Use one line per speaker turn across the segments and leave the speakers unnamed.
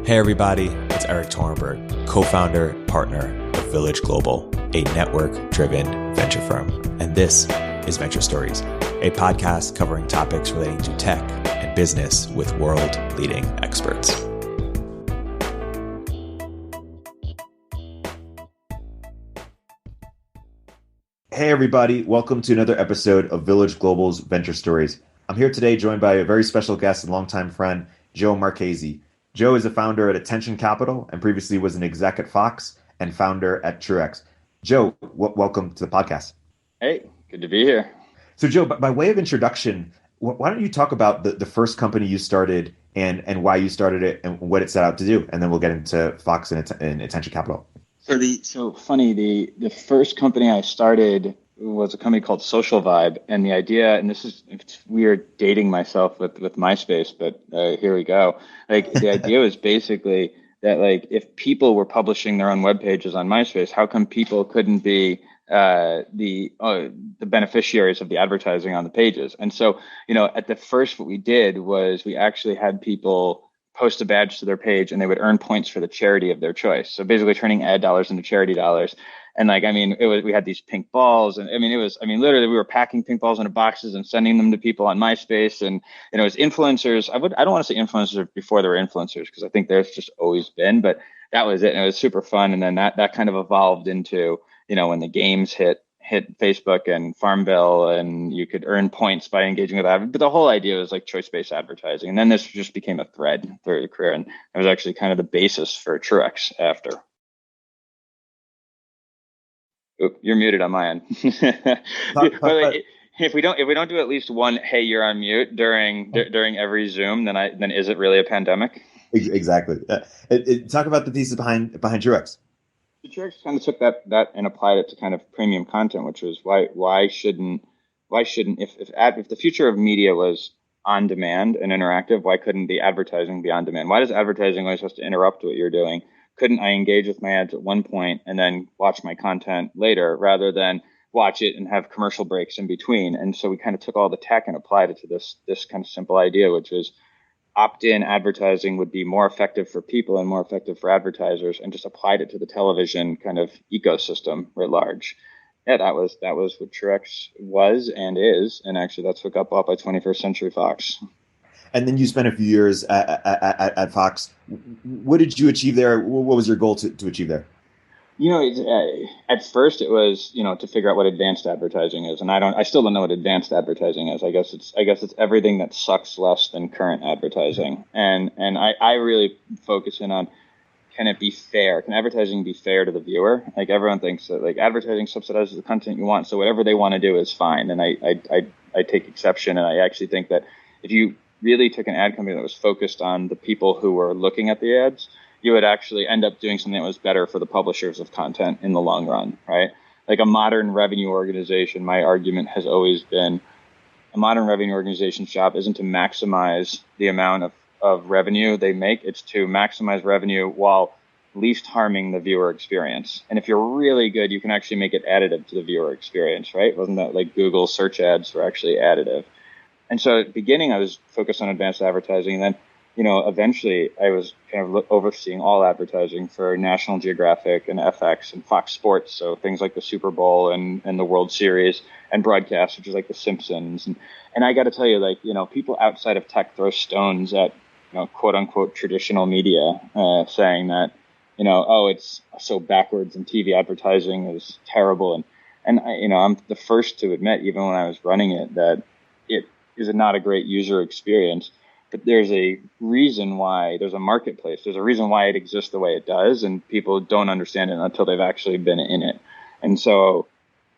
Hey everybody, it's Erik Torenberg, co-founder, partner of Village Global, a network-driven venture firm. And this is Venture Stories, a podcast covering topics relating to tech and business with world-leading experts. Hey everybody, welcome to another episode of Village Global's Venture Stories. I'm here today joined by a very special guest and longtime friend, Joe Marchese. Joe is a founder at Attention Capital and previously was an exec at Fox and founder at Truex. Joe, welcome to the podcast.
Hey, good to be here.
So Joe, by way of introduction, why don't you talk about the first company you started and why you started it and what it set out to do? And then we'll get into Fox and Attention Capital.
The first company I started was a company called Social Vibe, and the idea, and it's weird dating myself with MySpace, but here we go. Like the idea was basically that like if people were publishing their own web pages on MySpace, how come people couldn't be the beneficiaries of the advertising on the pages? And so, at the first, what we did was we actually had people post a badge to their page and they would earn points for the charity of their choice. So basically turning ad dollars into charity dollars. And we had these pink balls and literally we were packing pink balls into boxes and sending them to people on MySpace. And, it was influencers. I don't want to say influencers before there were influencers, because I think there's just always been, but that was it. And it was super fun. And then that kind of evolved into, when the games hit Facebook and Farmville, and you could earn points by engaging with that. But the whole idea was like choice-based advertising. And then this just became a thread through the career. And it was actually kind of the basis for Truex after. Oop, you're muted on my end. If we don't do at least one, hey, you're on mute during every Zoom, then is it really a pandemic?
Exactly. Talk about the thesis behind Truex.
Truex kind of took that and applied it to kind of premium content, which was why shouldn't if the future of media was on demand and interactive, why couldn't the advertising be on demand? Why does advertising always have to interrupt what you're doing? Couldn't I engage with my ads at one point and then watch my content later, rather than watch it and have commercial breaks in between? And so we kind of took all the tech and applied it to this kind of simple idea, which is opt-in advertising would be more effective for people and more effective for advertisers, and just applied it to the television kind of ecosystem writ large. Yeah, that was what Truex was and is, and actually that's what got bought by 21st Century Fox.
And then you spent a few years at Fox. What did you achieve there? What was your goal to achieve there?
At first it was, to figure out what advanced advertising is. And I still don't know what advanced advertising is. I guess it's everything that sucks less than current advertising. And I really focus in on, can it be fair? Can advertising be fair to the viewer? Like everyone thinks that like advertising subsidizes the content you want, so whatever they want to do is fine. And I take exception. And I actually think that if you really took an ad company that was focused on the people who were looking at the ads, you would actually end up doing something that was better for the publishers of content in the long run, right? Like a modern revenue organization, my argument has always been a modern revenue organization's job isn't to maximize the amount of revenue they make. It's to maximize revenue while least harming the viewer experience. And if you're really good, you can actually make it additive to the viewer experience, right? Wasn't that like Google search ads were actually additive? And so at the beginning, I was focused on advanced advertising, and then eventually I was kind of overseeing all advertising for National Geographic and FX and Fox Sports. So things like the Super Bowl and the World Series, and broadcast, which is like the Simpsons. And I got to tell you, like, people outside of tech throw stones at, quote unquote, traditional media, saying that, it's so backwards and TV advertising is terrible. And I'm the first to admit, even when I was running it, that it is not a great user experience. But there's a reason why there's a marketplace. There's a reason why it exists the way it does, and people don't understand it until they've actually been in it. And so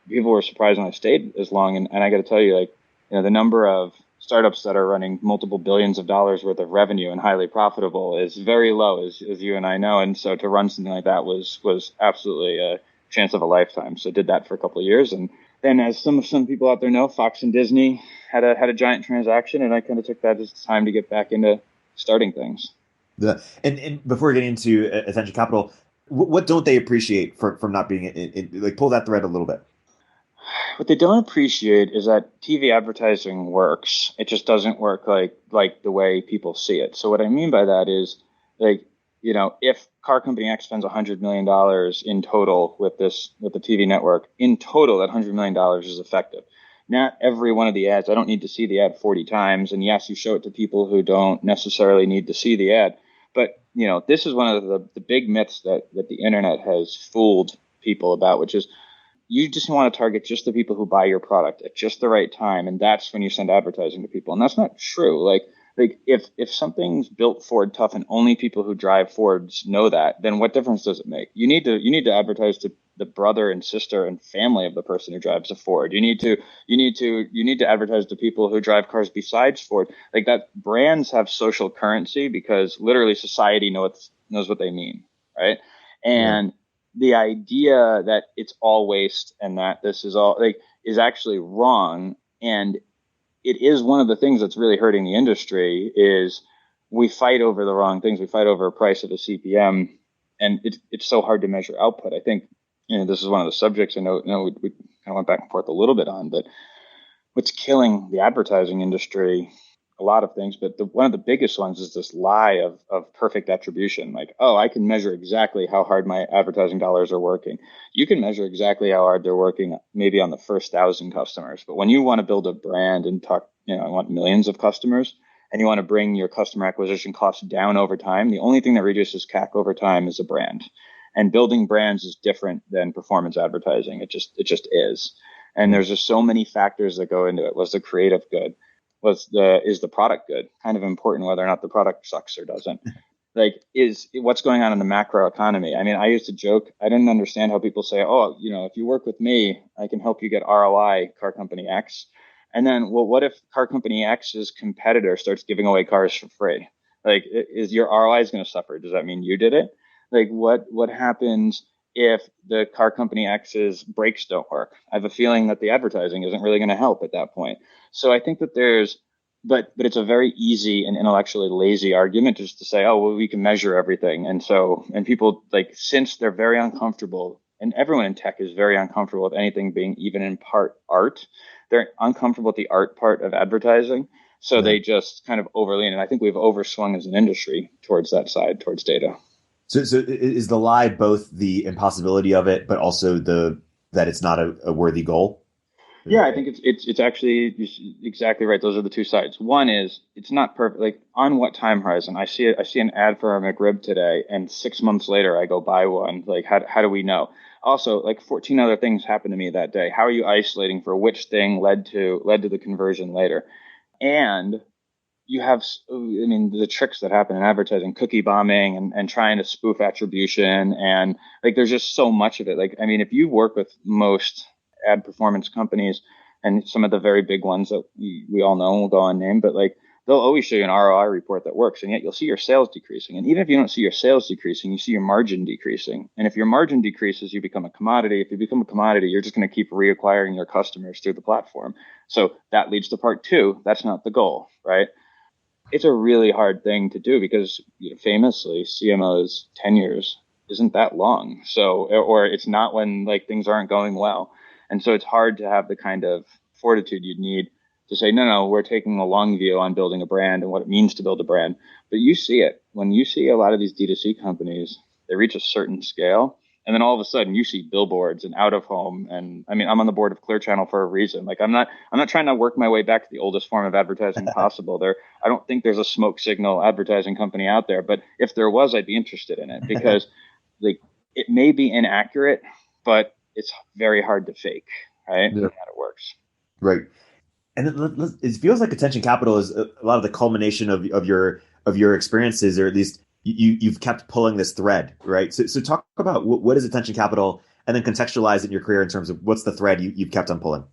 people were surprised when I stayed as long. And I got to tell you, like, the number of startups that are running multiple billions of dollars worth of revenue and highly profitable is very low, as you and I know. And so to run something like that was absolutely a chance of a lifetime. So I did that for a couple of years. And then, as some people out there know, Fox and Disney had a giant transaction, and I kind of took that as time to get back into starting things.
And before getting into Attention Capital, what don't they appreciate from not being in like, pull that thread a little bit?
What they don't appreciate is that TV advertising works. It just doesn't work like the way people see it. So what I mean by that is, like, if car company X spends $100 million in total with the TV network, in total, that $100 million is effective. Not every one of the ads, I don't need to see the ad 40 times. And yes, you show it to people who don't necessarily need to see the ad. But, this is one of the big myths that the internet has fooled people about, which is you just want to target just the people who buy your product at just the right time. And that's when you send advertising to people. And that's not true. Like if something's built Ford tough and only people who drive Fords know that, then what difference does it make? You need to advertise to the brother and sister and family of the person who drives a Ford. You need to advertise to people who drive cars besides Ford. Like that, brands have social currency because literally society knows what they mean, right?
Yeah.
And the idea that it's all waste and that this is all like is actually wrong. And it is one of the things that's really hurting the industry is we fight over the wrong things. We fight over a price of a CPM, and it's so hard to measure output. I think this is one of the subjects I know we kind of went back and forth a little bit on, but what's killing the advertising industry, a lot of things, but one of the biggest ones is this lie of perfect attribution. Like, oh, I can measure exactly how hard my advertising dollars are working. You can measure exactly how hard they're working maybe on the first 1,000 customers. But when you want to build a brand and talk, I want millions of customers and you want to bring your customer acquisition costs down over time, the only thing that reduces CAC over time is a brand. And building brands is different than performance advertising. It just is. And
Yeah.
there's just so many factors that go into it. Was the creative good? Is the product good? Kind of important whether or not the product sucks or doesn't. Like, is what's going on in the macro economy? I mean, I used to joke, I didn't understand how people say, oh, if you work with me, I can help you get ROI, car company X. And then, well, what if car company X's competitor starts giving away cars for free? Like, is your ROI is going to suffer? Does that mean you did it? Like, what happens if the car company X's brakes don't work? I have a feeling that the advertising isn't really going to help at that point. So I think that but it's a very easy and intellectually lazy argument just to say, oh, well, we can measure everything. And people, like, since they're very uncomfortable, and everyone in tech is very uncomfortable with anything being even in part art, they're uncomfortable with the art part of advertising. So
Yeah.
they just kind of overlean. And I think we've overswung as an industry towards that side, towards data.
So is the lie both the impossibility of it, but also that it's not a worthy goal?
Yeah, I think it's actually exactly right. Those are the two sides. One is it's not perfect. Like, on what time horizon? I see an ad for a McRib today, and 6 months later I go buy one. Like, how do we know? Also, like, 14 other things happened to me that day. How are you isolating for which thing led to the conversion later? And you have, I mean, the tricks that happen in advertising, cookie bombing and trying to spoof attribution. And like, there's just so much of it. Like, I mean, if you work with most ad performance companies and some of the very big ones that we all know, we'll go unnamed, but like, they'll always show you an ROI report that works. And yet you'll see your sales decreasing. And even if you don't see your sales decreasing, you see your margin decreasing. And if your margin decreases, you become a commodity. If you become a commodity, you're just going to keep reacquiring your customers through the platform. So that leads to part two. That's not the goal, right? It's a really hard thing to do because famously CMO's tenures isn't that long. So, or it's not when like things aren't going well. And so it's hard to have the kind of fortitude you'd need to say, no, we're taking a long view on building a brand and what it means to build a brand. But you see it when you see a lot of these D2C companies, they reach a certain scale. And then all of a sudden you see billboards and out of home. And I mean, I'm on the board of Clear Channel for a reason. Like, I'm not trying to work my way back to the oldest form of advertising possible. I don't think there's a smoke signal advertising company out there, but if there was, I'd be interested in it because like it may be inaccurate, but it's very hard to fake, right?
Yeah.
And that it works.
Right. And it feels like attention capital is a lot of the culmination of your experiences, or at least you've kept pulling this thread, right? So talk about what is attention capital, and then contextualize it in your career in terms of what's the thread you've kept on pulling.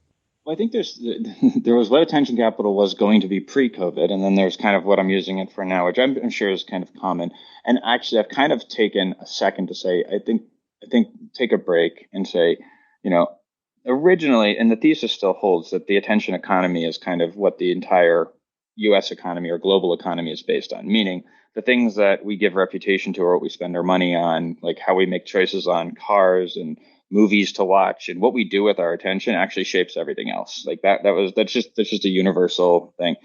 Well, I think there was what attention capital was going to be pre-COVID, and then there's kind of what I'm using it for now, which I'm sure is kind of common. And actually, I've kind of taken a second to say, I think take a break and say, you know, originally, and the thesis still holds that the attention economy is kind of what the entire U.S. economy or global economy is based on, meaning the things that we give reputation to or what we spend our money on, like how we make choices on cars and movies to watch and what we do with our attention actually shapes everything else. Like that's just a universal thing.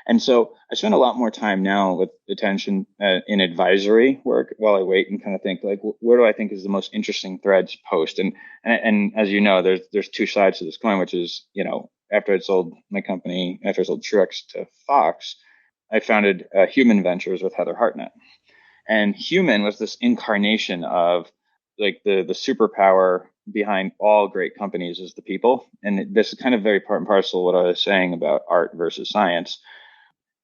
And so I spend a lot more time now with attention in advisory work while I wait and kind of think like, where do I think is the most interesting threads post? And as you know, there's two sides to this coin, which is, after I sold my company, after I sold Truex to Fox, I founded Human Ventures with Heather Hartnett. And Human was this incarnation of like the superpower behind all great companies is the people. And this is kind of very part and parcel what I was saying about art versus science.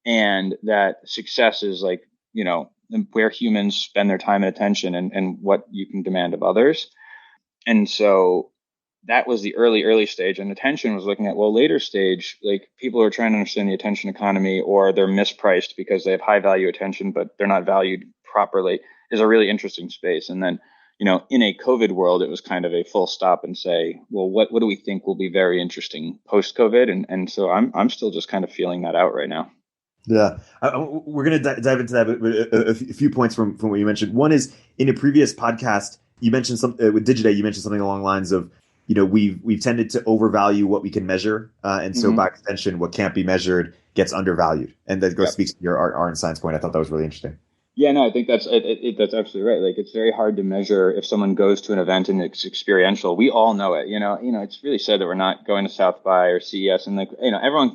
And that success is like, where humans spend their time and attention and what you can demand of others. And so that was the early stage. And attention was looking at, well, later stage, like people are trying to understand the attention economy, or they're mispriced because they have high value attention, but they're not valued properly, is a really interesting space. And then, in a COVID world, it was kind of a full stop and say, well, what do we think will be very interesting post COVID? And so I'm still just kind of feeling that out right now.
Yeah, we're going to dive into that, but a few points from what you mentioned. One is in a previous podcast, you mentioned some with Digiday, you mentioned something along the lines of, we've tended to overvalue what we can measure, and so by extension, what can't be measured gets undervalued, and that goes
Yep.
speaks to your art and science point. I thought that was really interesting.
Yeah, no, I think that's absolutely right. Like it's very hard to measure if someone goes to an event and it's experiential. We all know it. It's really sad that we're not going to South by or CES, and like everyone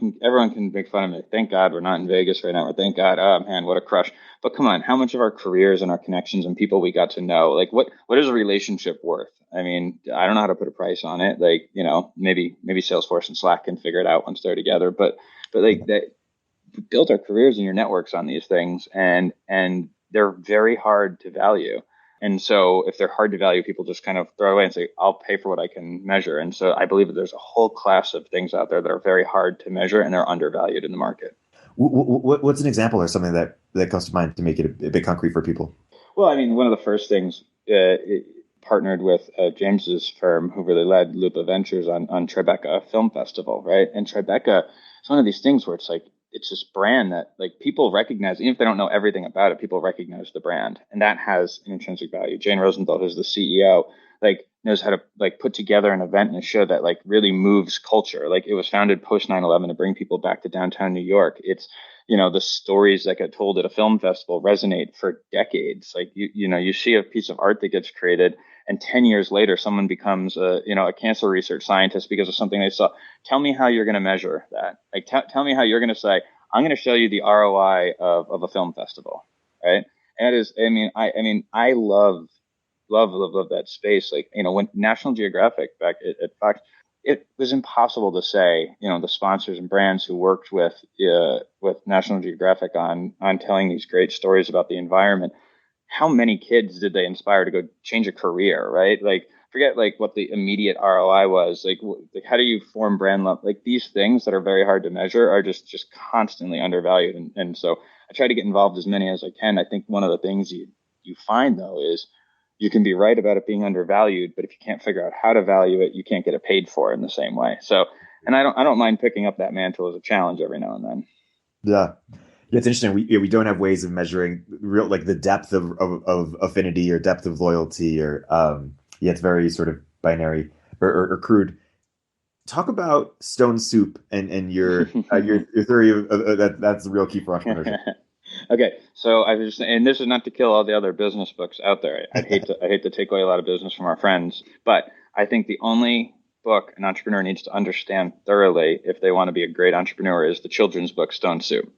can make fun of it. Thank God we're not in Vegas right now. Or thank God, oh man, what a crush. But come on, how much of our careers and our connections and people we got to know? Like what is a relationship worth? I mean, I don't know how to put a price on it. Like maybe Salesforce and Slack can figure it out once they're together. But like that built our careers and your networks on these things, and they're very hard to value. And so if they're hard to value, people just kind of throw away and say, I'll pay for what I can measure. And so I believe that there's a whole class of things out there that are very hard to measure and they're undervalued in the market.
What's an example or something that comes to mind to make it a bit concrete for people?
Well, I mean, one of the first things, it partnered with James's firm, who really led Lupa Ventures on Tribeca Film Festival, right? And Tribeca is one of these things where it's like, it's this brand that like people recognize, even if they don't know everything about it, people recognize the brand, and that has an intrinsic value. Jane Rosenthal, who's the CEO, like knows how to like put together an event and a show that like really moves culture. Like it was founded post 9/11 to bring people back to downtown New York. It's the stories that get told at a film festival resonate for decades. Like you see a piece of art that gets created, and 10 years later someone becomes a cancer research scientist because of something they saw. Tell me how you're going to measure that. Like tell me how you're going to say, I'm going to show you the ROI of a film festival, right? And it is, I love that space. Like, when National Geographic back at Fox, it was impossible to say, the sponsors and brands who worked with National Geographic on telling these great stories about the environment, how many kids did they inspire to go change a career, right? Like, forget like what the immediate ROI was. Like how do you form brand love? Like these things that are very hard to measure are just constantly undervalued. And so I try to get involved as many as I can. I think one of the things you find though is you can be right about it being undervalued, but if you can't figure out how to value it, you can't get it paid for in the same way. So, and I don't mind picking up that mantle as a challenge every now and then.
Yeah. Yeah, it's interesting. We don't have ways of measuring real like the depth of affinity or depth of loyalty or yeah, it's very sort of binary or crude. Talk about Stone Soup and your theory of that that's the real key for entrepreneurship.
Okay, so I was, and this is not to kill all the other business books out there. I hate to take away a lot of business from our friends, but I think the only book an entrepreneur needs to understand thoroughly if they want to be a great entrepreneur is the children's book Stone Soup.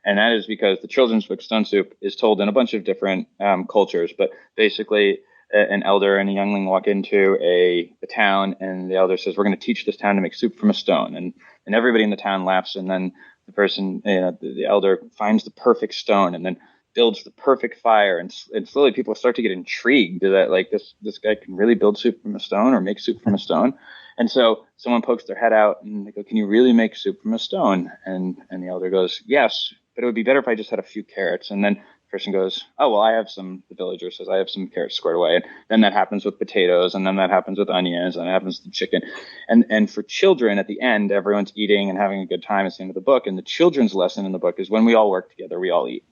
And that is because the children's book Stone Soup is told in a bunch of different cultures, but basically an elder and a youngling walk into a town, and the elder says, "We're going to teach this town to make soup from a stone," and everybody in the town laughs, and then the person, the elder finds the perfect stone, and then builds the perfect fire, and slowly people start to get intrigued that like this guy can really build soup from a stone or make soup from a stone. And so someone pokes their head out and they go, "Can you really make soup from a stone?" And the elder goes, "Yes, but it would be better if I just had a few carrots." And then the person goes, "Oh, well, the villager says, I have some carrots squared away." And then that happens with potatoes, and then that happens with onions, and it happens with chicken. And for children, at the end, everyone's eating and having a good time at the end of the book. And the children's lesson in the book is when we all work together, we all eat.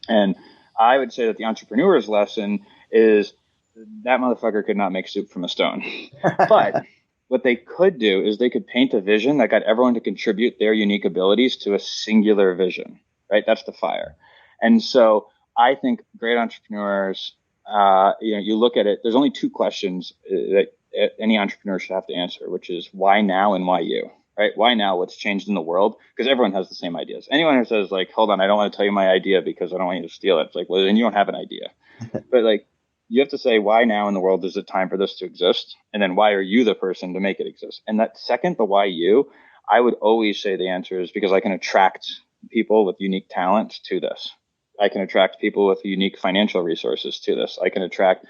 And I would say that the entrepreneur's lesson is that motherfucker could not make soup from a stone. But what they could do is they could paint a vision that got everyone to contribute their unique abilities to a singular vision, right? That's the fire. And so I think great entrepreneurs, you look at it, there's only two questions that any entrepreneur should have to answer, which is why now and why you, right? Why now? What's changed in the world? Because everyone has the same ideas. Anyone who says like, hold on, I don't want to tell you my idea because I don't want you to steal it. It's like, well, then you don't have an idea. But like, you have to say why now in the world is it time for this to exist, and then why are you the person to make it exist? And that second, the why you, I would always say the answer is because I can attract people with unique talent to this. I can attract people with unique financial resources to this. I can attract,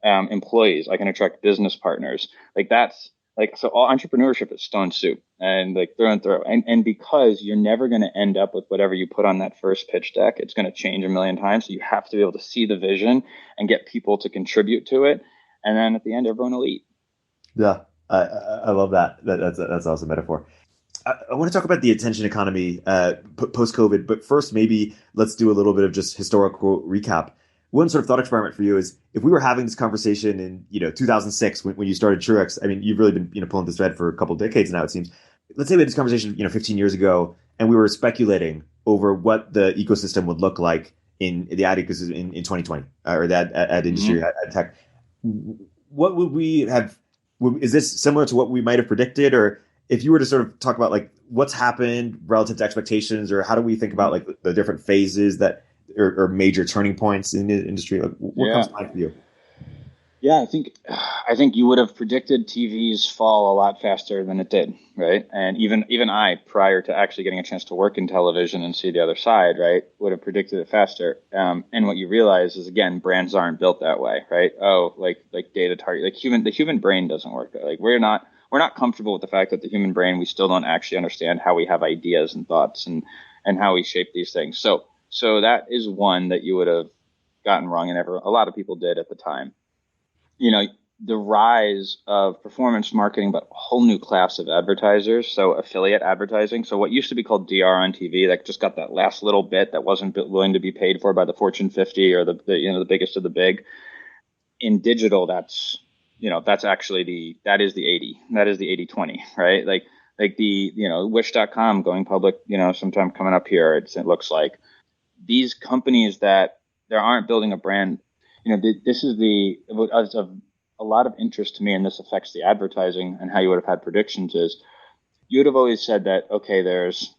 employees. I can attract business partners. Like that's like, so all entrepreneurship is stone soup and like through and through. And because you're never going to end up with whatever you put on that first pitch deck, it's going to change a million times. So you have to be able to see the vision and get people to contribute to it. And then at the end, everyone will eat.
Yeah, I love that. That's an awesome metaphor. I want to talk about the attention economy post COVID, but first, maybe let's do a little bit of just historical recap. One sort of thought experiment for you is if we were having this conversation in 2006 when you started Truex. I mean, you've really been pulling this thread for a couple of decades now, it seems. Let's say we had this conversation 15 years ago, and we were speculating over what the ecosystem would look like in the ad ecosystem in 2020 or the ad industry, ad tech. What would we have? Is this similar to what we might have predicted, or if you were to sort of talk about like what's happened relative to expectations, or how do we think about like the different phases that or major turning points in the industry? Like, what comes to mind for you?
Yeah, I think you would have predicted TV's fall a lot faster than it did, right? And even I, prior to actually getting a chance to work in television and see the other side, right, would have predicted it faster. And what you realize is, again, brands aren't built that way, right? Oh, like data target, like the human brain doesn't work that. Like we're not comfortable with the fact that the human brain, we still don't actually understand how we have ideas and thoughts and how we shape these things. So that is one that you would have gotten wrong, and a lot of people did at the time. The rise of performance marketing, but a whole new class of advertisers. So affiliate advertising. So what used to be called DR on TV, that just got that last little bit that wasn't willing to be paid for by the Fortune 50 or the biggest of the big. In digital, that's actually that is the 80. That is the 80/20, right? Like the, wish.com going public, sometime coming up here, it looks like these companies that they aren't building a brand. This is of a lot of interest to me, and this affects the advertising and how you would have had predictions is you would have always said that, okay, there's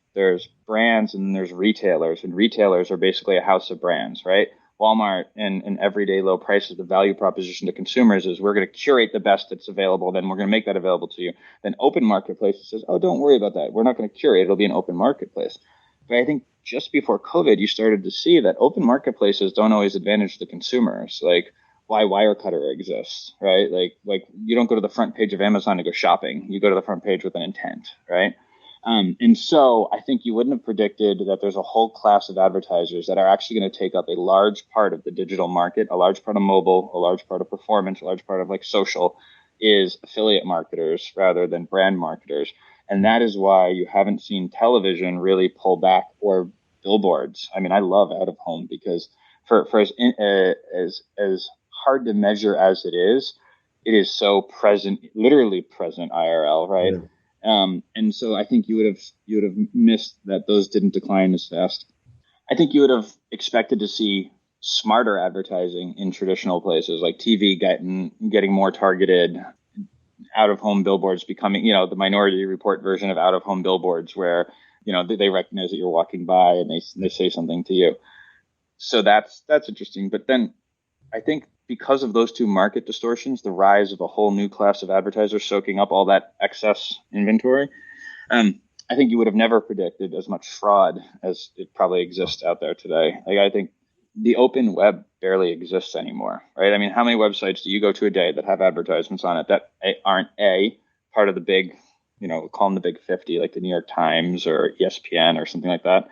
brands and there's retailers, and retailers are basically a house of brands, right? Walmart and everyday low prices, the value proposition to consumers is we're going to curate the best that's available, then we're going to make that available to you. Then open marketplace says, oh, don't worry about that. We're not going to curate. It'll be an open marketplace. But I think just before COVID, you started to see that open marketplaces don't always advantage the consumers. Like why Wirecutter exists, right? Like you don't go to the front page of Amazon to go shopping. You go to the front page with an intent, right? And so I think you wouldn't have predicted that there's a whole class of advertisers that are actually going to take up a large part of the digital market, a large part of mobile, a large part of performance, a large part of like social is affiliate marketers rather than brand marketers. And that is why you haven't seen television really pull back or billboards. I mean, I love out of home because for as hard to measure as it is so present, literally present IRL, right?
Yeah.
And so I think you would have missed that those didn't decline as fast. I think you would have expected to see smarter advertising in traditional places like TV getting more targeted, out of home billboards becoming, the Minority Report version of out of home billboards where, they recognize that you're walking by and they say something to you. So that's interesting. But then I think because of those two market distortions, the rise of a whole new class of advertisers soaking up all that excess inventory, I think you would have never predicted as much fraud as it probably exists out there today. Like I think the open web barely exists anymore, right? I mean, how many websites do you go to a day that have advertisements on it that aren't part of the big, call them the big 50, like the New York Times or ESPN or something like that,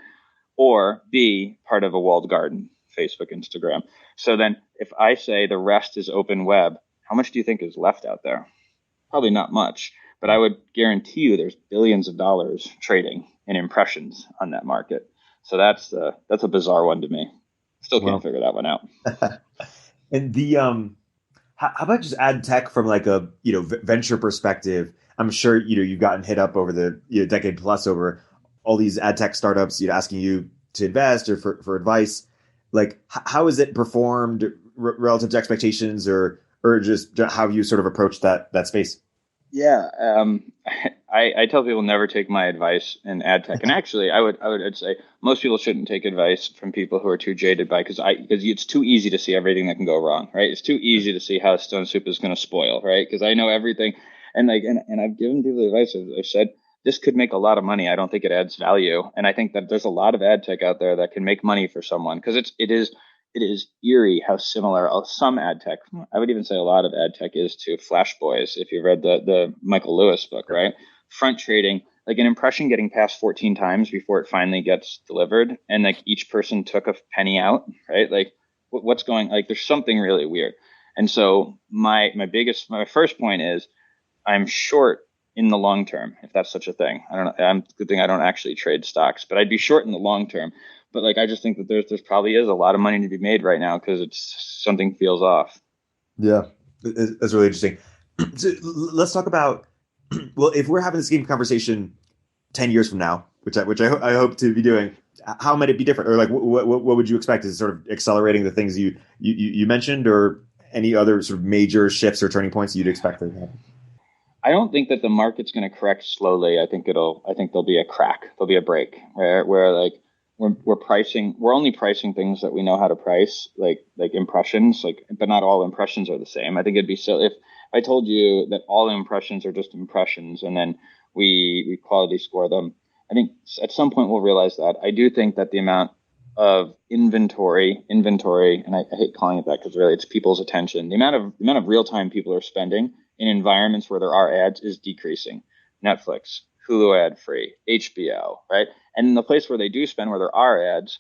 or B, part of a walled garden, Facebook, Instagram. So then if I say the rest is open web, how much do you think is left out there? Probably not much, but I would guarantee you there's billions of dollars trading in impressions on that market. So that's a bizarre one to me. Still can't
Well,
figure that one out.
and the how about just ad tech from like a venture perspective? I'm sure you've gotten hit up over the decade plus over all these ad tech startups asking you to invest or for advice. Like how has it performed relative to expectations, or just how you sort of approach that space?
Yeah, I tell people never take my advice in ad tech, and actually, I'd say most people shouldn't take advice from people who are too jaded by because it's too easy to see everything that can go wrong, right? It's too easy to see how Stone Soup is going to spoil, right? Because I know everything, and I've given people advice. I've said this could make a lot of money. I don't think it adds value, and I think that there's a lot of ad tech out there that can make money for someone because it is eerie how similar some ad tech, I would even say a lot of ad tech is to Flash Boys, if you've read the Michael Lewis book, right? Front trading, like an impression getting passed 14 times before it finally gets delivered. And like each person took a penny out, right? Like what's going, like there's something really weird. And so my first point is I'm short in the long term, if that's such a thing. I don't know. Good thing I don't actually trade stocks, but I'd be short in the long term. But like I just think that there's probably is a lot of money to be made right now because it's something feels off.
Yeah, that's really interesting. So let's talk about well, if we're having this game conversation 10 years from now, which I hope to be doing, how might it be different, or like what would you expect? Is it sort of accelerating the things you mentioned, or any other sort of major shifts or turning points you'd expect to happen?
I don't think that the market's going to correct slowly. I think there'll be a crack. There'll be a break where like we're only pricing things that we know how to price, like impressions, but not all impressions are the same. I think it'd be silly if I told you that all impressions are just impressions and then we quality score them. I think at some point we'll realize that. I do think that the amount of inventory, and I hate calling it that because really it's people's attention. The amount of real time people are spending in environments where there are ads is decreasing. Netflix, Hulu ad free, HBO, right? And in the place where they do spend, where there are ads,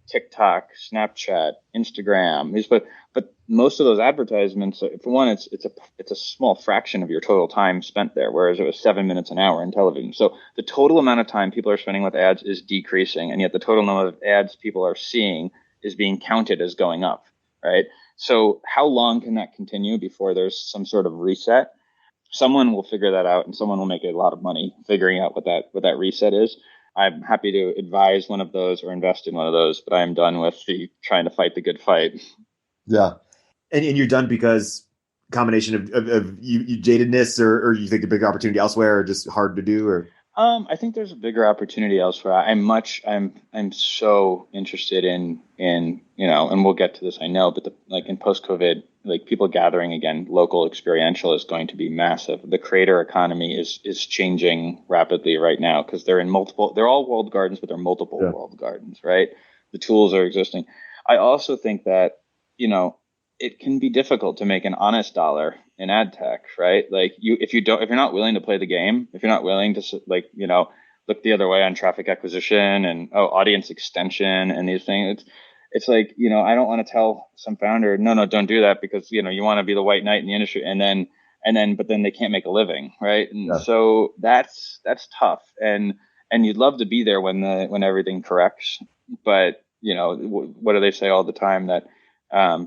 TikTok, Snapchat, Instagram, but most of those advertisements, for one, it's a small fraction of your total time spent there, whereas it was 7 minutes an hour in television. So the total amount of time people are spending with ads is decreasing, and yet the total number of ads people are seeing is being counted as going up, right? So how long can that continue before there's some sort of reset? Someone will figure that out, and someone will make a lot of money figuring out what that reset is. I'm happy to advise one of those or invest in one of those, but I am done with the trying to fight the good fight.
Yeah, and you're done because combination of you jadedness, or you think the big opportunity elsewhere, or just hard to do, or
I think there's a bigger opportunity elsewhere. I'm so interested in and we'll get to this, I know, but like in post-COVID, like people gathering again, local experiential is going to be massive. The creator economy is changing rapidly right now because they're all walled gardens, but they're multiple
yeah,
walled gardens, right? The tools are existing. I also think that, you know, it can be difficult to make an honest dollar in ad tech, right? Like if you're not willing to play the game, if you're not willing to look the other way on traffic acquisition and audience extension and these things, it's like, I don't want to tell some founder, no, don't do that because, you want to be the white knight in the industry but then they can't make a living, right? And
yeah,
so that's tough. And you'd love to be there when everything corrects, but what do they say all the time that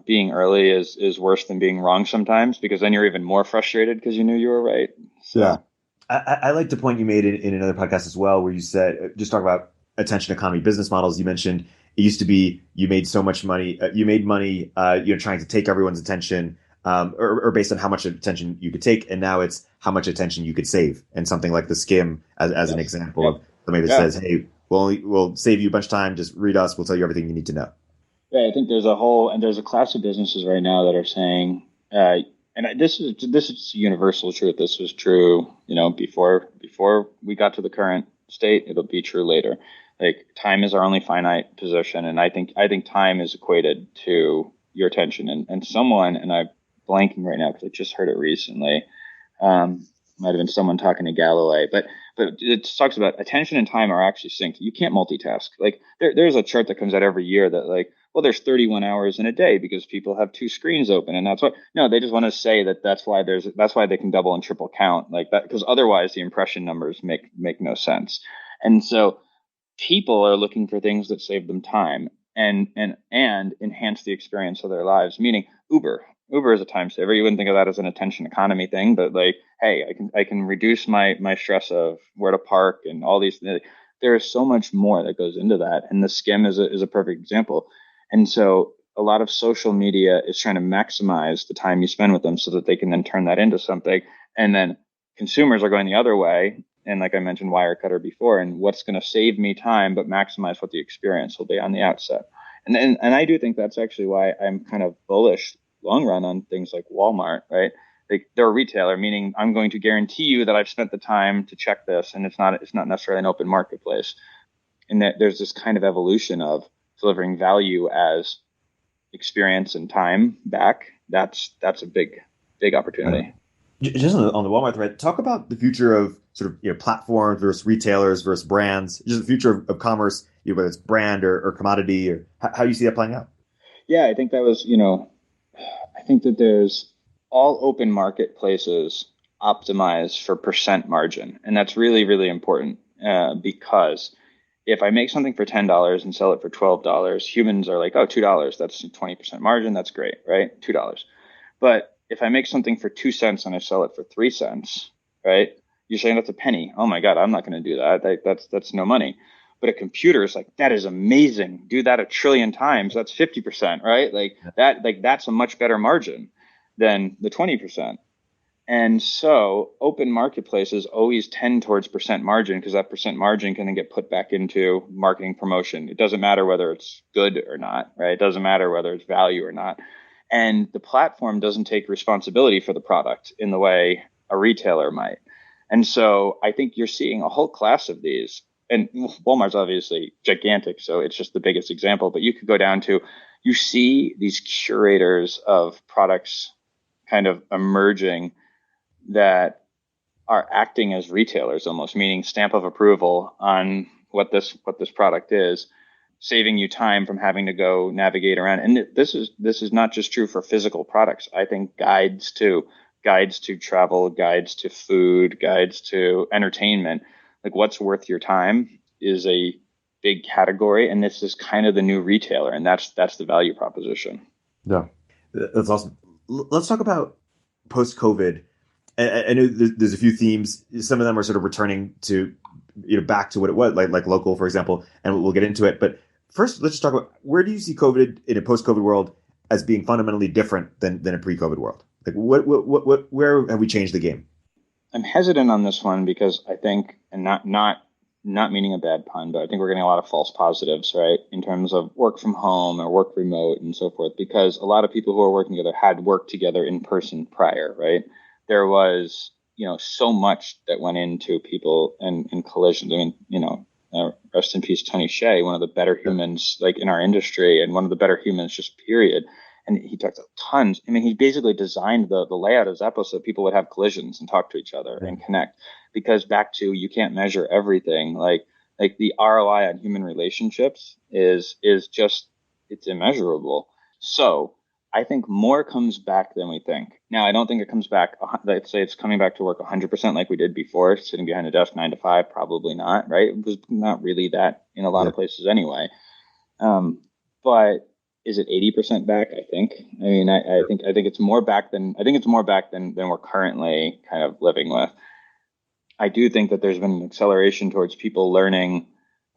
being early is worse than being wrong sometimes because then you're even more frustrated because you knew you were right.
yeah.
So
I like the point you made in another podcast as well, where you said just talk about attention economy business models. You mentioned it used to be you made so much money, you made money, trying to take everyone's attention, or based on how much attention you could take, and now it's how much attention you could save. And something like the skim, as an
yes,
example
yep,
of somebody that
yeah.
says, "Hey, we'll save you a bunch of time. Just read us. We'll tell you everything you need to know."
Yeah, I think there's a class of businesses right now that are saying, and this is universal truth. This was true, before we got to the current state. It'll be true later. Like time is our only finite position, and I think time is equated to your attention. And I'm blanking right now because I just heard it recently. Might have been someone talking to Galloway, but it talks about attention and time are actually synced. You can't multitask. Like there's a chart that comes out every year that like, well, there's 31 hours in a day because people have two screens open, and that's what. No, they just want to say that that's why they can double and triple count like that because otherwise the impression numbers make no sense. And so people are looking for things that save them time and enhance the experience of their lives. Meaning Uber. Uber is a time saver. You wouldn't think of that as an attention economy thing, but like, hey, I can reduce my stress of where to park and all these things. There is so much more that goes into that, and the skim is a perfect example. And so a lot of social media is trying to maximize the time you spend with them so that they can then turn that into something. And then consumers are going the other way. And like I mentioned, Wirecutter before, and what's going to save me time but maximize what the experience will be on the outset. And I do think that's actually why I'm kind of bullish long run on things like Walmart, right? They're a retailer, meaning I'm going to guarantee you that I've spent the time to check this, and it's not necessarily an open marketplace. And that there's this kind of evolution of delivering value as experience and time back. That's a big opportunity.
Just on the Walmart thread, talk about the future of sort of platforms versus retailers versus brands, just the future of commerce, whether it's brand or commodity, or how you see that playing out.
Yeah, I think that was, I think that there's all open marketplaces optimize for percent margin. And that's really, really important because if I make something for $10 and sell it for $12, humans are like, oh, $2, that's 20% margin. That's great, right? $2. But if I make something for 2 cents and I sell it for 3 cents, right? You're saying that's a penny. Oh my God, I'm not going to do that. That's no money. But a computer is like, that is amazing. Do that a trillion times. That's 50%, right? That's a much better margin than the 20%. And so open marketplaces always tend towards percent margin because that percent margin can then get put back into marketing promotion. It doesn't matter whether it's good or not, right? It doesn't matter whether it's value or not. And the platform doesn't take responsibility for the product in the way a retailer might. And so I think you're seeing a whole class of these. And Walmart's obviously gigantic, so it's just the biggest example. But you could go down to, you see these curators of products kind of emerging that are acting as retailers almost, meaning stamp of approval on what this product is, saving you time from having to go navigate around. And this is not just true for physical products. I think guides to travel, guides to food, guides to entertainment, like what's worth your time is a big category. And this is kind of the new retailer. And that's the value proposition.
Yeah, that's awesome. Let's talk about post-COVID. I know there's a few themes. Some of them are sort of returning to, back to what it was, like local, for example, and we'll get into it. But first, let's just talk about, where do you see COVID in a post-COVID world as being fundamentally different than a pre-COVID world? Like where have we changed the game?
I'm hesitant on this one because I think, and not meaning a bad pun, but I think we're getting a lot of false positives, right? In terms of work from home or work remote and so forth, because a lot of people who are working together had worked together in person prior, right? There was, so much that went into people and collisions. I mean, rest in peace, Tony Hsieh, one of the better humans like in our industry and one of the better humans just period. And he talked tons. I mean, he basically designed the layout of Zappos so people would have collisions and talk to each other and connect. Because back to, you can't measure everything. Like the ROI on human relationships is just, it's immeasurable. So I think more comes back than we think. Now, I don't think it comes back. Let's say it's coming back to work 100% like we did before, sitting behind a desk 9 to 5. Probably not, right? It was not really that in a lot of places anyway. But is it 80% back? I think. I mean, I think it's more back than we're currently kind of living with. I do think that there's been an acceleration towards people learning.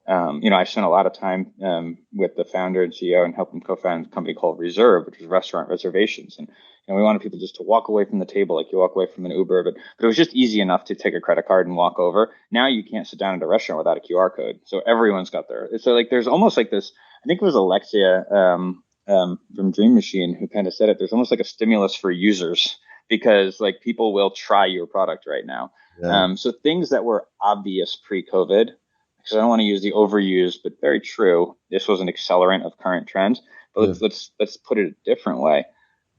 I spent a lot of time with the founder and CEO and helped him co-found a company called Reserve, which is restaurant reservations. And we wanted people just to walk away from the table like you walk away from an Uber, but it was just easy enough to take a credit card and walk over. Now you can't sit down at a restaurant without a QR code. So everyone's got so like there's almost like this. I think it was Alexia from Dream Machine who kind of said it. There's almost like a stimulus for users because like people will try your product right now. Yeah. So things that were obvious pre-COVID, because I don't want to use the overused, but very true. This was an accelerant of current trends. But let's put it a different way.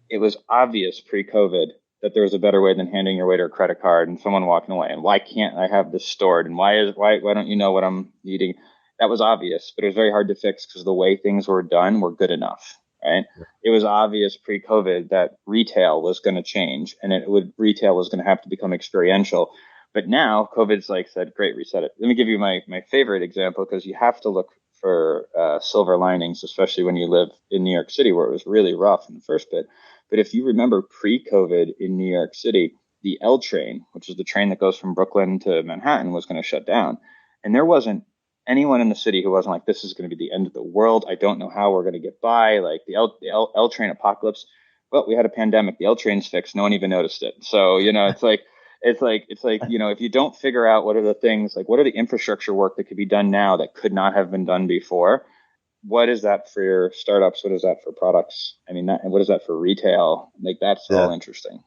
It was obvious pre-COVID that there was a better way than handing your waiter a credit card and someone walking away. And why can't I have this stored? And why don't you know what I'm eating? That was obvious, but it was very hard to fix because the way things were done were good enough, right? Yeah. It was obvious pre-COVID that retail was going to change and retail was going to have to become experiential. But now COVID's like said, great, reset it. Let me give you my favorite example because you have to look for silver linings, especially when you live in New York City, where it was really rough in the first bit. But if you remember pre-COVID in New York City, the L train, which is the train that goes from Brooklyn to Manhattan, was going to shut down, and there wasn't anyone in the city who wasn't like, "This is going to be the end of the world. I don't know how we're going to get by." Like L train apocalypse. Well, we had a pandemic. The L train's fixed. No one even noticed it. So it's like if you don't figure out what are the things, like what are the infrastructure work that could be done now that could not have been done before. What is that for your startups? What is that for products? I mean, and what is that for retail? Like that's
Yeah,
all interesting.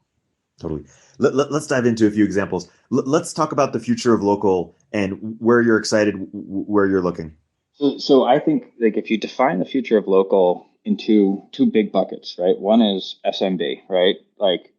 totally. Let's dive into a few examples. Let's talk about the future of local and where you're excited, where you're looking.
So I think like if you define the future of local into two big buckets, right? One is SMB, right? Like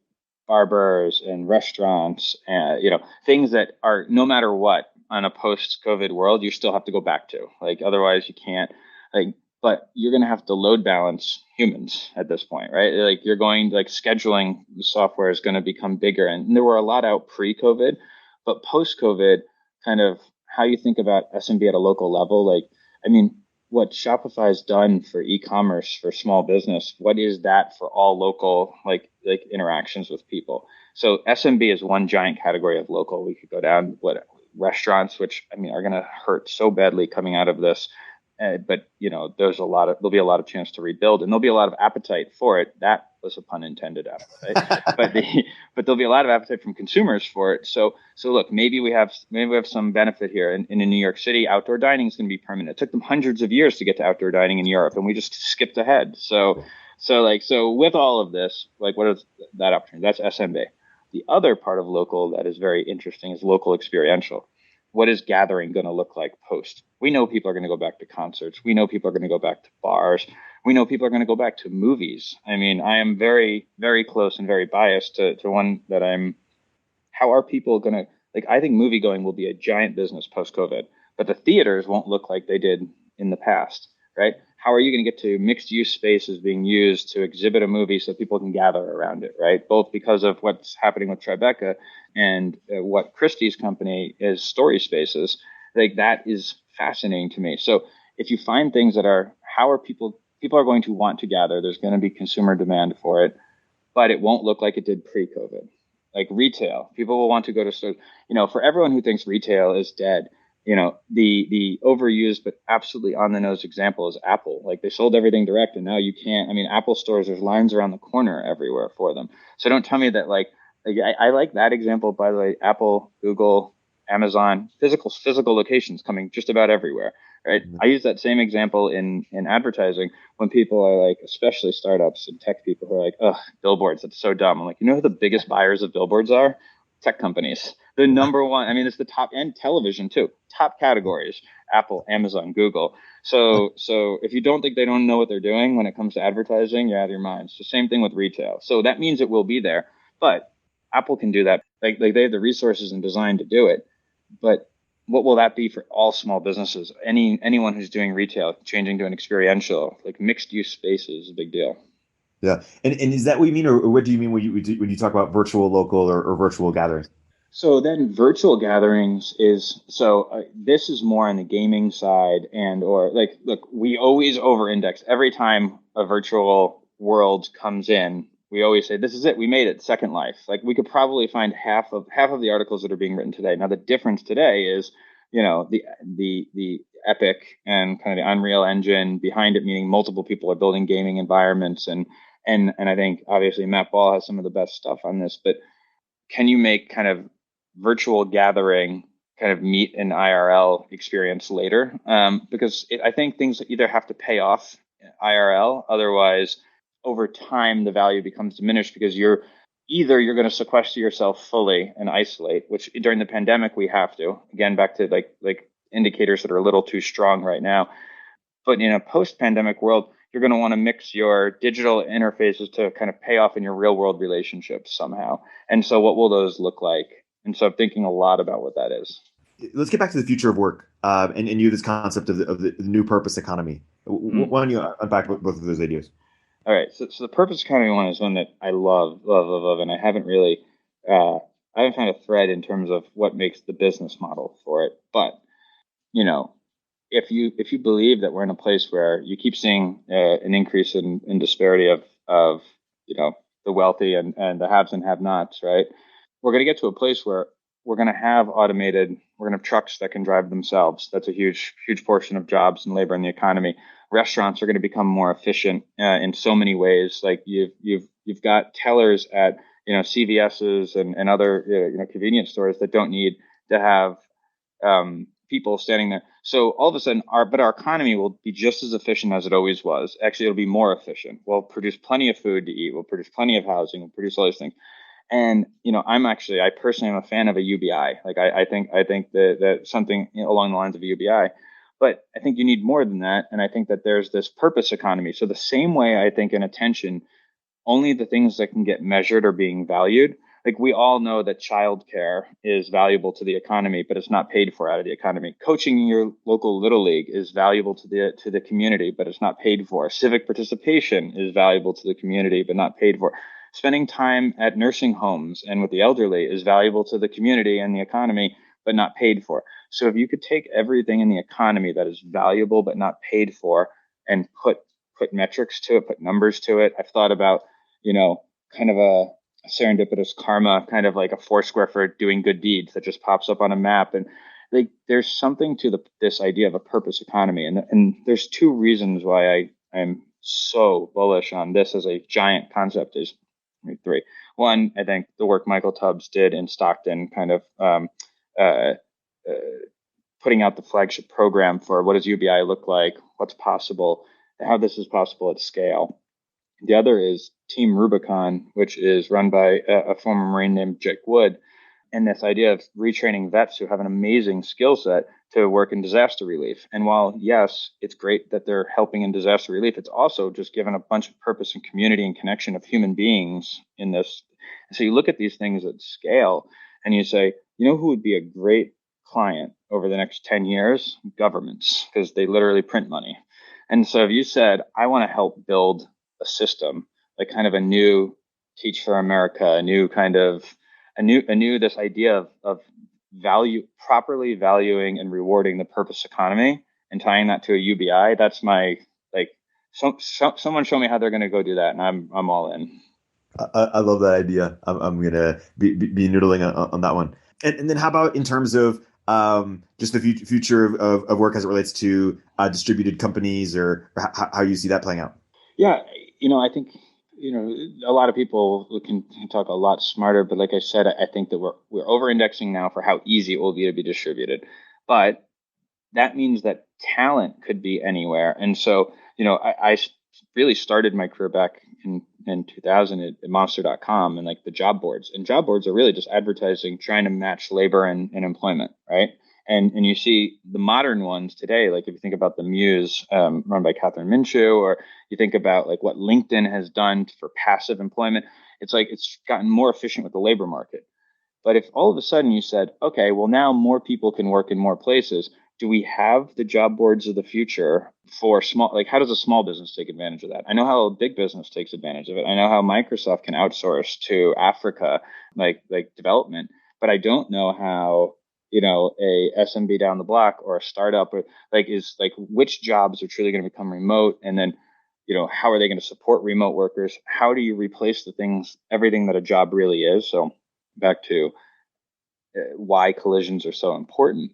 barbers and restaurants, and things that are no matter what on a post-COVID world, you still have to go back to. Like otherwise, you can't. Like, but you're going to have to load balance humans at this point, right? Like you're going like scheduling software is going to become bigger, and there were a lot out pre-COVID, but post-COVID, kind of how you think about SMB at a local level, like I mean, what Shopify's done for e-commerce for small business, what is that for all local like interactions with people? So SMB is one giant category of local. We could go down what restaurants, which I mean are going to hurt so badly coming out of this. But there'll be a lot of chance to rebuild, and there'll be a lot of appetite for it. That was a pun intended, appetite. But there'll be a lot of appetite from consumers for it. So look, maybe we have some benefit here. In New York City, outdoor dining is going to be permanent. It took them hundreds of years to get to outdoor dining in Europe, and we just skipped ahead. So with all of this, like what is that opportunity? That's SMB. The other part of local that is very interesting is local experiential. What is gathering going to look like post? We know people are going to go back to concerts. We know people are going to go back to bars. We know people are going to go back to movies. I mean, I am very, very close and very biased to one that how are people going to, like, I think movie going will be a giant business post COVID, but the theaters won't look like they did in the past, right? How are you going to get to mixed use spaces being used to exhibit a movie so people can gather around it, right? Both because of what's happening with Tribeca and what Christie's company is Story Spaces. Like that is fascinating to me. So if you find things that are, how are people are going to want to gather, there's going to be consumer demand for it, but it won't look like it did pre-COVID. Like retail, people will want to go to stores. For everyone who thinks retail is dead, the overused but absolutely on the nose example is Apple. Like they sold everything direct, and now you can't. I mean, Apple stores, there's lines around the corner everywhere for them. So don't tell me that I like that example, by the way. Apple, Google, Amazon, physical locations coming just about everywhere, right? I use that same example in advertising when people are like, especially startups and tech people who are like, "Ugh, billboards, that's so dumb." I'm like, who the biggest buyers of billboards are? Tech companies. The number one. I mean, it's the top, and television too. Top categories: Apple, Amazon, Google. So if you don't think they don't know what they're doing when it comes to advertising, you're out of your mind. It's the same thing with retail. So that means it will be there, but Apple can do that. Like they have the resources and design to do it. But what will that be for all small businesses? Anyone who's doing retail, changing to an experiential, like mixed use spaces is a big deal.
Yeah, and is that what you mean, or what do you mean when you talk about virtual local or virtual gatherings?
So then virtual gatherings is this is more on the gaming side, and or like look, we always over index every time a virtual world comes in. We always say this is it, we made it, Second Life. Like we could probably find half of the articles that are being written today. Now the difference today is the Epic and kind of the Unreal Engine behind it, meaning multiple people are building gaming environments, and I think obviously Matt Ball has some of the best stuff on this, but can you make kind of virtual gathering kind of meet an IRL experience later? Because I think things either have to pay off IRL, otherwise over time the value becomes diminished because you're going to sequester yourself fully and isolate, which during the pandemic we have to. Again, back to like indicators that are a little too strong right now. But in a post-pandemic world, you're going to want to mix your digital interfaces to kind of pay off in your real-world relationships somehow. And so, what will those look like? And so, I'm thinking a lot about what that is.
Let's get back to the future of work, and you this concept of the new purpose economy.
Mhm.
Why don't you unpack both of those ideas?
All right. So, the purpose economy one is one that I love, love, love, love, and uh, I haven't found a thread in terms of what makes the business model for it. But you know, if you believe that we're in a place where you keep seeing an increase in disparity of the wealthy and the haves and have-nots, right? We're going to get to a place where we're going to have trucks that can drive themselves. That's a huge portion of jobs and labor in the economy. Restaurants are going to become more efficient in so many ways. Like you've got tellers at CVS's and other convenience stores that don't need to have people standing there. So all of a sudden, our economy will be just as efficient as it always was. Actually, it'll be more efficient. We'll produce plenty of food to eat. We'll produce plenty of housing. We'll produce all these things. And I personally am a fan of a UBI. Like I think that something along the lines of a UBI. But I think you need more than that. And I think that there's this purpose economy. So the same way I think in attention, only the things that can get measured are being valued. Like we all know that childcare is valuable to the economy, but it's not paid for out of the economy. Coaching in your local little league is valuable to the community, but it's not paid for. Civic participation is valuable to the community, but not paid for. Spending time at nursing homes and with the elderly is valuable to the community and the economy, but not paid for. So if you could take everything in the economy that is valuable but not paid for and put metrics to it, put numbers to it. I've thought about, kind of a serendipitous karma, kind of like a Foursquare for doing good deeds that just pops up on a map. And like, there's something to this idea of a purpose economy. And there's two reasons why I'm so bullish on this as a giant concept is three. One, I think the work Michael Tubbs did in Stockton, kind of uh, uh, putting out the flagship program for what does UBI look like, what's possible, how this is possible at scale. The other is Team Rubicon, which is run by a former Marine named Jake Wood, and this idea of retraining vets who have an amazing skill set to work in disaster relief. And while, yes, it's great that they're helping in disaster relief, it's also just given a bunch of purpose and community and connection of human beings in this. And so you look at these things at scale and you say, who would be a great client over the next 10 years? Governments, because they literally print money. And so if you said, I want to help build a system, like kind of a new Teach for America, a new this idea of properly valuing and rewarding the purpose economy and tying that to a UBI. That's my someone show me how they're going to go do that, and I'm all in.
I love that idea. I'm gonna be noodling on that one. And then how about in terms of just the future of work as it relates to distributed companies or how you see that playing out?
Yeah, I think a lot of people can talk a lot smarter, but like I said, I think that we're over-indexing now for how easy it will be to be distributed. But that means that talent could be anywhere. And so, I really started my career back in 2000 at monster.com and like the job boards. And job boards are really just advertising, trying to match labor and employment, right? And you see the modern ones today, like if you think about the Muse run by Catherine Minshew, or you think about like what LinkedIn has done for passive employment, it's like it's gotten more efficient with the labor market. But if all of a sudden you said, okay, well, now more people can work in more places, do we have the job boards of the future for small, like how does a small business take advantage of that? I know how a big business takes advantage of it. I know how Microsoft can outsource to Africa, like development, but I don't know how, a SMB down the block or a startup or which jobs are truly going to become remote. And then, how are they going to support remote workers? How do you replace everything that a job really is? So back to why collisions are so important.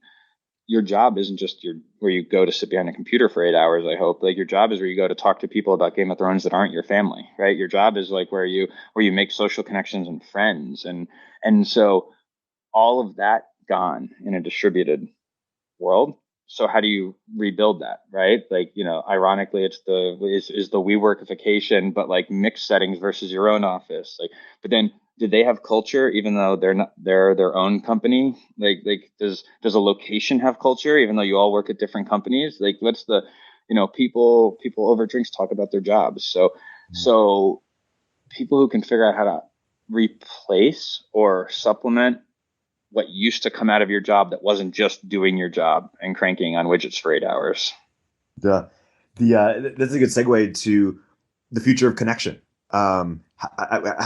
Your job isn't just where you go to sit behind a computer for 8 hours. I hope like your job is where you go to talk to people about Game of Thrones that aren't your family, right? Your job is like where you make social connections and friends, and so all of that gone in a distributed world. So how do you rebuild that, right? Like, ironically, it's the WeWorkification, but like mixed settings versus your own office. Like, but then do they have culture even though they're their own company? Like does a location have culture even though you all work at different companies? Like what's the, people over drinks talk about their jobs. So people who can figure out how to replace or supplement what used to come out of your job that wasn't just doing your job and cranking on widgets for 8 hours.
That's a good segue to the future of connection. How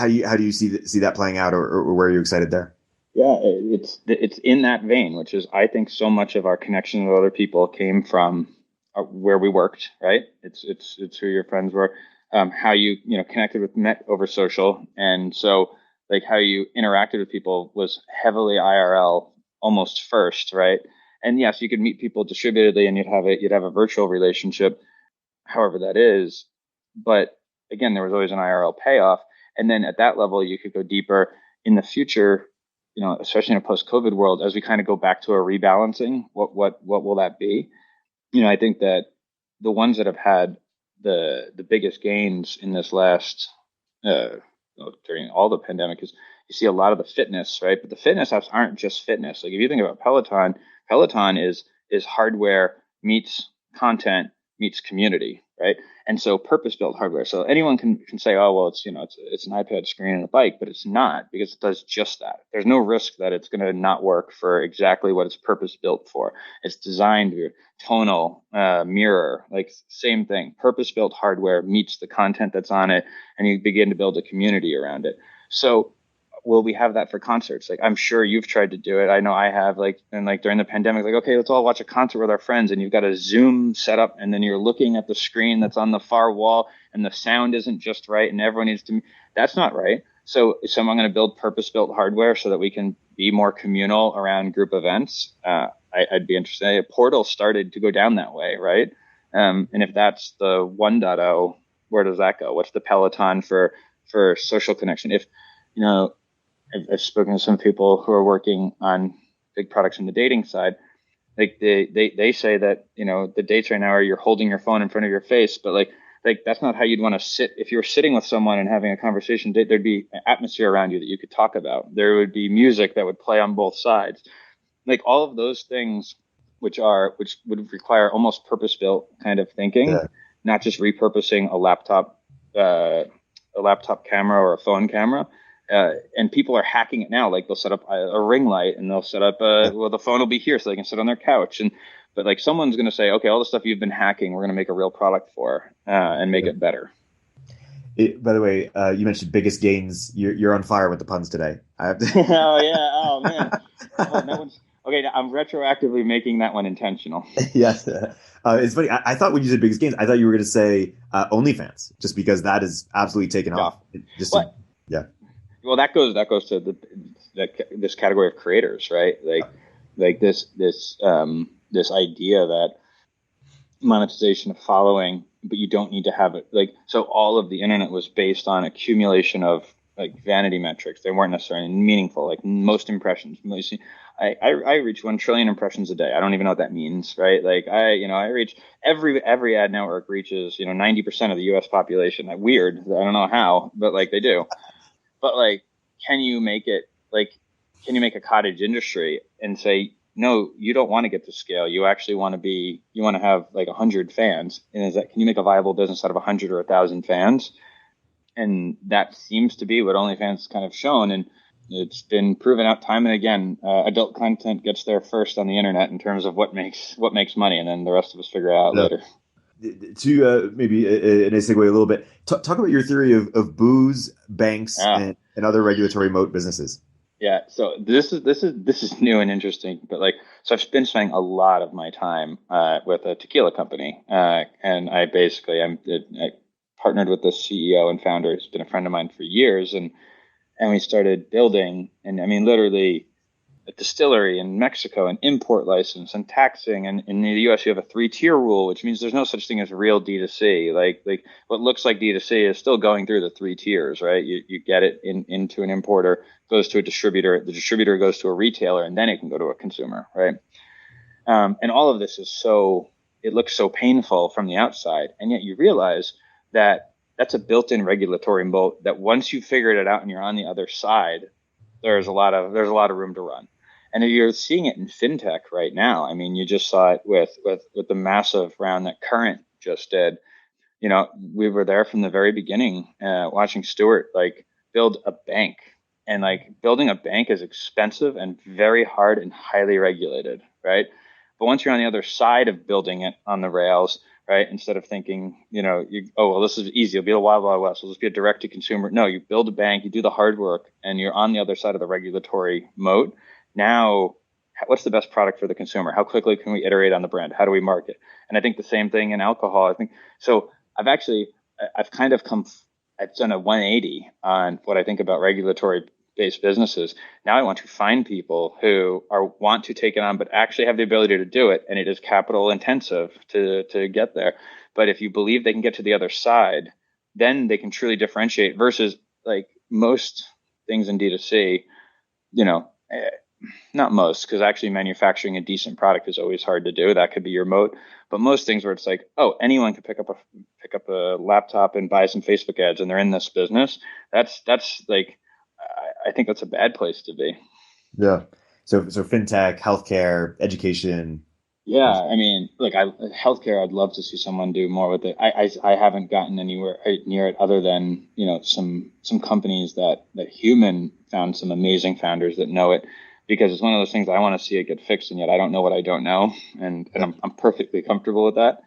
do you see that playing out, or where are you excited there?
Yeah, it's in that vein, which is I think so much of our connection with other people came from where we worked, right? It's who your friends were, how you connected with met over social, and so like how you interacted with people was heavily IRL almost first, right? And yes, you could meet people distributedly, and you'd have a virtual relationship, however that is. But again, there was always an IRL payoff. And then at that level, you could go deeper in the future, especially in a post-COVID world, as we kind of go back to a rebalancing, what will that be? I think that the ones that have had the biggest gains in this last uh, during all the pandemic is you see a lot of the fitness, right? But the fitness apps aren't just fitness. Like if you think about Peloton, Peloton is hardware meets content meets community, right? And so purpose-built hardware. So anyone can say, oh well, it's an iPad screen and a bike, but it's not because it does just that. There's no risk that it's going to not work for exactly what it's purpose-built for. It's designed tonal, mirror, like same thing. Purpose-built hardware meets the content that's on it, and you begin to build a community around it. So will we have that for concerts? Like I'm sure you've tried to do it. I know I have, like during the pandemic, like, okay, let's all watch a concert with our friends, and you've got a Zoom set up, and then you're looking at the screen that's on the far wall, and the sound isn't just right, and everyone needs to. That's not right. So I'm going to build purpose-built hardware so that we can be more communal around group events. I'd be interested. Portal started to go down that way, right? And if that's the 1.0, where does that go? What's the Peloton for social connection? If you know, I've spoken to some people who are working on big products in the dating side. Like they say that the dates right now are you're holding your phone in front of your face, but like that's not how you'd want to sit. If you were sitting with someone and having a conversation, there'd be an atmosphere around you that you could talk about. There would be music that would play on both sides, like all of those things, which would require almost purpose built kind of thinking,
Yeah.
not just repurposing a laptop camera or a phone camera. And people are hacking it now. Like they'll set up a ring light, and they'll set up
Yeah.
well, the phone will be here so they can sit on their couch. But like someone's going to say, okay, all the stuff you've been hacking, we're going to make a real product for and make
Yeah.
it better.
By the way, you mentioned biggest gains. You're on fire with the puns today. I have
Oh yeah. Oh man.
to.
Oh, that one's okay. I'm retroactively making that one intentional.
Yes. It's funny. I thought when you said biggest gains, I thought you were going to say OnlyFans, just because that is absolutely taken
Yeah.
off. Just to,
What?
yeah.
Well, that goes to this category of creators, right? Like this idea that monetization of following, but you don't need to have it. Like so, all of the internet was based on accumulation of like vanity metrics. They weren't necessarily meaningful. Like most impressions. I reach 1 trillion impressions a day. I don't even know what that means, right? Like I reach every ad network reaches 90% of the U.S. population. Like, weird. I don't know how, but like they do. But like, can you make it like, can you make a cottage industry and say, no, you don't want to get to scale. You actually you want to have like 100 fans. And can you make a viable business out of 100 or 1,000 fans? And that seems to be what OnlyFans kind of shown. And it's been proven out time and again. Adult content gets there first on the internet in terms of what makes money. And then the rest of us figure it out
No.
later.
To maybe in a segue a little bit, talk about your theory of booze, banks,
Ah,
and other regulatory moat businesses.
Yeah, so this is new and interesting, but like, so I've been spending a lot of my time with a tequila company, and I partnered with the CEO and founder, who's been a friend of mine for years, and we started building, and I mean literally a distillery in Mexico, an import license, and taxing. And in the US, you have a three-tier rule, which means there's no such thing as real D2C. Like what looks like D2C is still going through the three tiers, right? You get it into an importer, goes to a distributor, the distributor goes to a retailer, and then it can go to a consumer, right? And all of this it looks so painful from the outside, and yet you realize that that's a built-in regulatory moat. That once you figured it out and you're on the other side, there's a lot of room to run. And you're seeing it in fintech right now. I mean, you just saw it with the massive round that Current just did. We were there from the very beginning, watching Stewart like build a bank. And like building a bank is expensive and very hard and highly regulated, right? But once you're on the other side of building it on the rails, right? Instead of thinking, oh, well, this is easy. It'll be a wild, wild west. It'll just be a direct to consumer. No, you build a bank, you do the hard work, and you're on the other side of the regulatory moat. Now, what's the best product for the consumer? How quickly can we iterate on the brand? How do we market? And I think the same thing in alcohol. I think so. I've kind of I've done a 180 on what I think about regulatory based businesses. Now I want to find people who want to take it on, but actually have the ability to do it. And it is capital intensive to get there. But if you believe they can get to the other side, then they can truly differentiate versus like most things in D2C, not most, because actually manufacturing a decent product is always hard to do. That could be your moat. But most things where it's like, oh, anyone can pick up a laptop and buy some Facebook ads, and they're in this business. That's like, I think that's a bad place to be.
Yeah. So fintech, healthcare, education.
Yeah, I mean, look, healthcare, I'd love to see someone do more with it. I haven't gotten anywhere near it other than, some companies that Human found some amazing founders that know it, because it's one of those things I want to see it get fixed, and yet I don't know what I don't know, and I'm perfectly comfortable with that.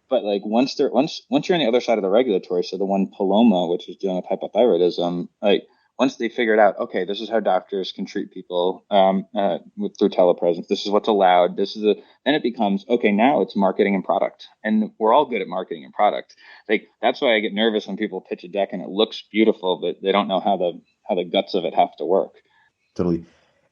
But like once you're on the other side of the regulatory, so the one Paloma, which is dealing with hypothyroidism, like once they figured out, okay, this is how doctors can treat people through telepresence. This is what's allowed. Then it becomes, okay, now it's marketing and product, and we're all good at marketing and product. Like that's why I get nervous when people pitch a deck and it looks beautiful, but they don't know how the guts of it have to work.
Totally.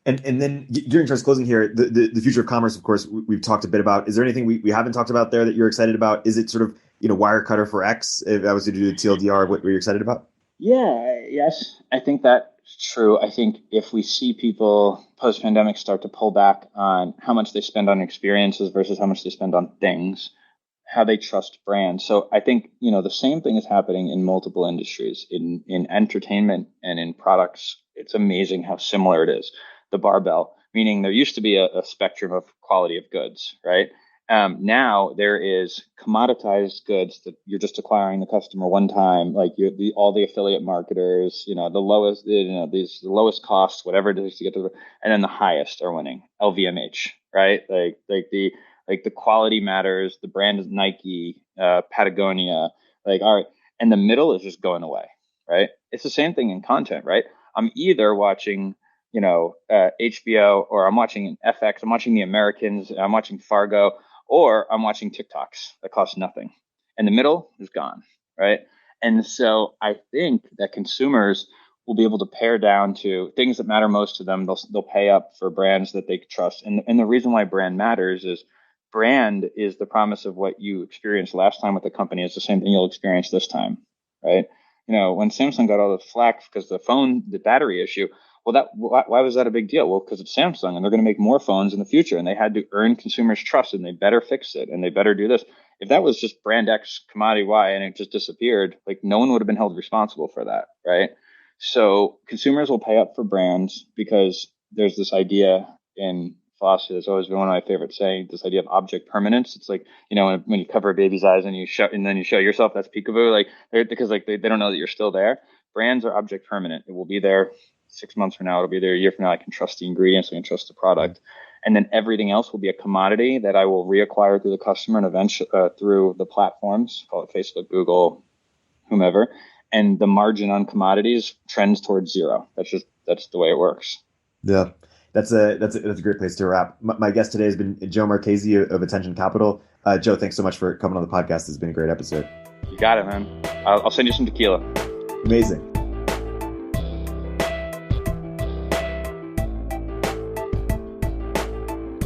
And then during Charles closing here, the future of commerce, of course, we've talked a bit about. Is there anything we haven't talked about there that you're excited about? Is it sort of, Wirecutter for X? If I was to do the TLDR, what were you excited about?
Yeah, yes, I think that's true. I think if we see people post-pandemic start to pull back on how much they spend on experiences versus how much they spend on things, how they trust brands. So I think, the same thing is happening in multiple industries, in entertainment and in products. It's amazing how similar it is. The barbell, meaning there used to be a spectrum of quality of goods, right? Now there is commoditized goods that you're just acquiring the customer one time, like all the affiliate marketers, the lowest, the lowest costs, whatever it is to get to, and then the highest are winning. LVMH, right? Like the quality matters. The brand is Nike, Patagonia, like all right, and the middle is just going away, right? It's the same thing in content, right? I'm either watching HBO, or I'm watching FX, I'm watching The Americans, I'm watching Fargo, or I'm watching TikToks that cost nothing. And the middle is gone, right? And so I think that consumers will be able to pare down to things that matter most to them. They'll pay up for brands that they trust. And the reason why brand matters is brand is the promise of what you experienced last time with the company is the same thing you'll experience this time, right? When Samsung got all the flack because the battery issue, well, why was that a big deal? Well, because it's Samsung, and they're going to make more phones in the future, and they had to earn consumers' trust, and they better fix it, and they better do this. If that was just brand X, commodity Y, and it just disappeared, like no one would have been held responsible for that, right? So consumers will pay up for brands because there's this idea in philosophy that's always been one of my favorite sayings, this idea of object permanence. It's like, when you cover a baby's eyes and then you show yourself, that's peekaboo, like because like they don't know that you're still there. Brands are object permanent. It will be there 6 months from now, it'll be there a year from now. I can trust the ingredients, I can trust the product. And then everything else will be a commodity that I will reacquire through the customer and eventually through the platforms, call it Facebook, Google, whomever. And the margin on commodities trends towards zero. That's the way it works.
Yeah, that's a great place to wrap. My guest today has been Joe Marchese of Attention Capital. Joe, thanks so much for coming on the podcast. It's been a great episode.
You got it, man. I'll send you some tequila.
Amazing.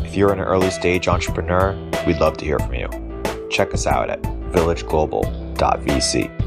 If you're an early stage entrepreneur, we'd love to hear from you. Check us out at villageglobal.vc.